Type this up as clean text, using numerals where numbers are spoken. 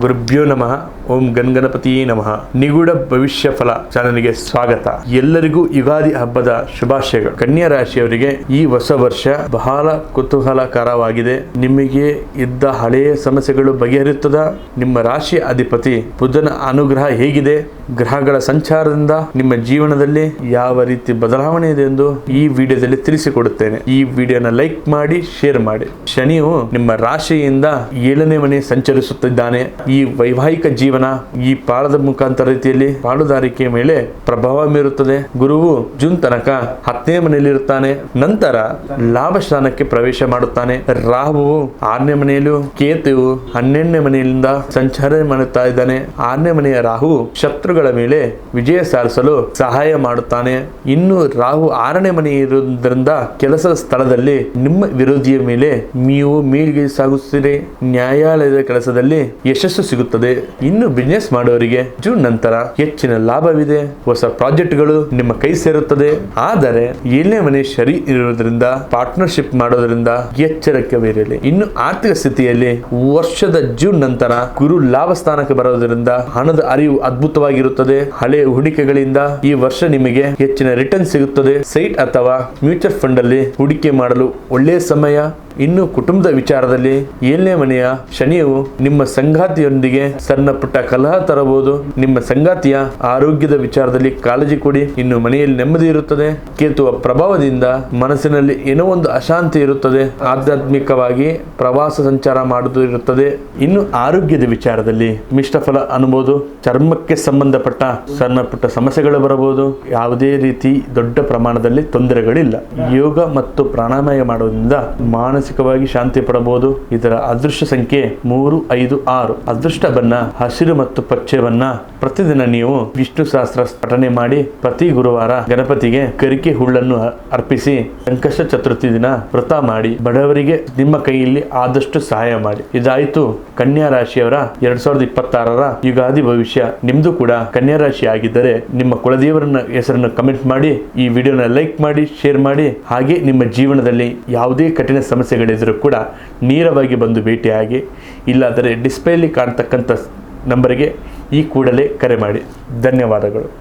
ಗುರುಭ್ಯೋ ನಮಃ. ಓಂ ಗಣಪತಿಯೇ ನಮಃ. ನಿಗೂಢ ಭವಿಷ್ಯ ಫಲ ಚಾನಲ್ಗೆ ಸ್ವಾಗತ. ಎಲ್ಲರಿಗೂ ಯುಗಾದಿ ಹಬ್ಬದ ಶುಭಾಶಯಗಳು. ಕನ್ಯಾ ರಾಶಿಯವರಿಗೆ ಈ ಹೊಸ ವರ್ಷ ಬಹಳ ಕುತೂಹಲಕರವಾಗಿದೆ. ನಿಮಗೆ ಇದ್ದ ಹಳೆಯ ಸಮಸ್ಯೆಗಳು ಬಗೆಹರಿಯುತ್ತದ. ನಿಮ್ಮ ರಾಶಿ ಅಧಿಪತಿ ಬುಧನ ಅನುಗ್ರಹ ಹೇಗಿದೆ, ಗ್ರಹಗಳ ಸಂಚಾರದಿಂದ ನಿಮ್ಮ ಜೀವನದಲ್ಲಿ ಯಾವ ರೀತಿ ಬದಲಾವಣೆ ಇದೆ ಎಂದು ಈ ವಿಡಿಯೋದಲ್ಲಿ ತಿಳಿಸಿಕೊಡುತ್ತೇನೆ. ಈ ವಿಡಿಯೋನ ಲೈಕ್ ಮಾಡಿ, ಶೇರ್ ಮಾಡಿ. ಶನಿಯು ನಿಮ್ಮ ರಾಶಿಯಿಂದ 7ನೇ ಮನೆ ಸಂಚರಿಸುತ್ತಿದ್ದಾನೆ. ಈ ವೈವಾಹಿಕ ಜೀವನ ಈ ಪಾಳದ ಮುಖಾಂತರ ರೀತಿಯಲ್ಲಿ ಪಾಲುದಾರಿಕೆಯ ಮೇಲೆ ಪ್ರಭಾವ ಬೀರುತ್ತದೆ. ಗುರುವು ಜೂನ್ ತನಕ 10ನೇ ಮನೆಯಲ್ಲಿ ಇರುತ್ತಾನೆ. ನಂತರ ಲಾಭ ಸ್ಥಾನಕ್ಕೆ ಪ್ರವೇಶ ಮಾಡುತ್ತಾನೆ. ರಾಹುವು 6ನೇ ಮನೆಯಲ್ಲೂ, ಕೇತುವು 12ನೇ ಮನೆಯಿಂದ ಸಂಚಾರ ಮಾಡುತ್ತಾ ಇದ್ದಾನೆ. 6ನೇ ಮನೆಯ ರಾಹು ಶತ್ರುಗಳ ಮೇಲೆ ವಿಜಯ ಸಾಧಿಸಲು ಸಹಾಯ ಮಾಡುತ್ತಾನೆ. ಇನ್ನು ರಾಹು 6ನೇ ಮನೆ ಇರುವುದರಿಂದ ಕೆಲಸದ ಸ್ಥಳದಲ್ಲಿ ನಿಮ್ಮ ವಿರೋಧಿಯ ಮೇಲೆ ನೀವು ಮೇಲ್ಗೆ ಸಾಗುತ್ತೀರಿ. ನ್ಯಾಯಾಲಯದ ಕೆಲಸದಲ್ಲಿ ಯಶಸ್ಸು ಸಿಗುತ್ತದೆ. ಇನ್ನು ಬಿಸಿನೆಸ್ ಮಾಡುವವರಿಗೆ ಜೂನ್ ನಂತರ ಹೆಚ್ಚಿನ ಲಾಭವಿದೆ. ಹೊಸ ಪ್ರಾಜೆಕ್ಟ್ಗಳು ನಿಮ್ಮ ಕೈ ಸೇರುತ್ತದೆ. ಆದರೆ 7ನೇ ಮನೆ ಶನಿ ಇರುವುದರಿಂದ ಪಾರ್ಟ್ನರ್ಶಿಪ್ ಮಾಡೋದ್ರಿಂದ ಎಚ್ಚರಿಕೆವಿರಲಿ. ಇನ್ನು ಆರ್ಥಿಕ ಸ್ಥಿತಿಯಲ್ಲಿ ವರ್ಷದ ಜೂನ್ ನಂತರ ಗುರು ಲಾಭ ಸ್ಥಾನಕ್ಕೆ ಬರೋದ್ರಿಂದ ಹಣದ ಅರಿವು ಅದ್ಭುತವಾಗಿರುತ್ತದೆ. ಹಳೆ ಹೂಡಿಕೆಗಳಿಂದ ಈ ವರ್ಷ ನಿಮಗೆ ಹೆಚ್ಚಿನ ರಿಟರ್ನ್ ಸಿಗುತ್ತದೆ. ಸೈಟ್ ಅಥವಾ ಮ್ಯೂಚುವಲ್ ಫಂಡ್ ಅಲ್ಲಿ ಹೂಡಿಕೆ ಮಾಡಲು ಒಳ್ಳೆಯ ಸಮಯ. ಇನ್ನು ಕುಟುಂಬದ ವಿಚಾರದಲ್ಲಿ 7ನೇ ಮನೆಯ ಶನಿಯು ನಿಮ್ಮ ಸಂಗಾತಿಯೊಂದಿಗೆ ಸಣ್ಣ ಪುಟ್ಟ ಕಲಹ ತರಬಹುದು. ನಿಮ್ಮ ಸಂಗಾತಿಯ ಆರೋಗ್ಯದ ವಿಚಾರದಲ್ಲಿ ಕಾಳಜಿ ಕೊಡಿ. ಇನ್ನು ಮನೆಯಲ್ಲಿ ನೆಮ್ಮದಿ ಇರುತ್ತದೆ. ಕೇತುವ ಪ್ರಭಾವದಿಂದ ಮನಸ್ಸಿನಲ್ಲಿ ಏನೋ ಒಂದು ಅಶಾಂತಿ ಇರುತ್ತದೆ. ಆಧ್ಯಾತ್ಮಿಕವಾಗಿ ಪ್ರವಾಸ ಸಂಚಾರ ಮಾಡುವುದು ಇರುತ್ತದೆ. ಇನ್ನು ಆರೋಗ್ಯದ ವಿಚಾರದಲ್ಲಿ ಮಿಶ್ರ ಫಲ ಅನ್ಬೋದು. ಚರ್ಮಕ್ಕೆ ಸಂಬಂಧಪಟ್ಟ ಸಣ್ಣ ಪುಟ್ಟ ಸಮಸ್ಯೆಗಳು ಬರಬಹುದು. ಯಾವುದೇ ರೀತಿ ದೊಡ್ಡ ಪ್ರಮಾಣದಲ್ಲಿ ತೊಂದರೆಗಳಿಲ್ಲ. ಯೋಗ ಮತ್ತು ಪ್ರಾಣಾಯಾಮ ಮಾಡುವುದರಿಂದ ಮಾನಸಿಕವಾಗಿ ಶಾಂತಿ ಪಡಬಹುದು. ಇದರ ಅದೃಷ್ಟ ಸಂಖ್ಯೆ 3, 5, 6. ಅದೃಷ್ಟ ಬಣ್ಣ ಹಸಿರು ಮತ್ತು ಪಚ್ಚೆ ಬಣ್ಣ. ಪ್ರತಿದಿನ ನೀವು ವಿಷ್ಣು ಸಹಸ್ರ ಪಠನೆ ಮಾಡಿ ಪ್ರತಿ ಗುರುವಾರ ಗಣಪತಿಗೆ ಕರಿಕೆ ಹುಳ್ಳನ್ನು ಅರ್ಪಿಸಿ ಸಂಕಷ್ಟ ಚತುರ್ಥಿ ದಿನ ವ್ರತ ಮಾಡಿ ಬಡವರಿಗೆ ನಿಮ್ಮ ಕೈಯಲ್ಲಿ ಆದಷ್ಟು ಸಹಾಯ ಮಾಡಿ. ಇದಾಯಿತು ಕನ್ಯಾ ರಾಶಿಯವರ 2026ರ ಯುಗಾದಿ ಭವಿಷ್ಯ. ನಿಮ್ದು ಕೂಡ ಕನ್ಯಾ ರಾಶಿ ಆಗಿದ್ದರೆ ನಿಮ್ಮ ಕುಲದೇವರನ್ನ ಹೆಸರನ್ನು ಕಮೆಂಟ್ ಮಾಡಿ, ಈ ವಿಡಿಯೋನ ಲೈಕ್ ಮಾಡಿ, ಶೇರ್ ಮಾಡಿ. ಹಾಗೆ ನಿಮ್ಮ ಜೀವನದಲ್ಲಿ ಯಾವುದೇ ಕಠಿಣ ಸಮಸ್ಯೆಗಳಿದ್ರೂ ಕೂಡ ನೇರವಾಗಿ ಬಂದು ಭೇಟಿಯಾಗಿ, ಇಲ್ಲಾದರೆ ಡಿಸ್ಪ್ಲೇಲಿ ಕಾಣ್ತಕ್ಕಂಥ ನಂಬರಿಗೆ ಈ ಕೂಡಲೇ ಕರೆ ಮಾಡಿ. ಧನ್ಯವಾದಗಳು.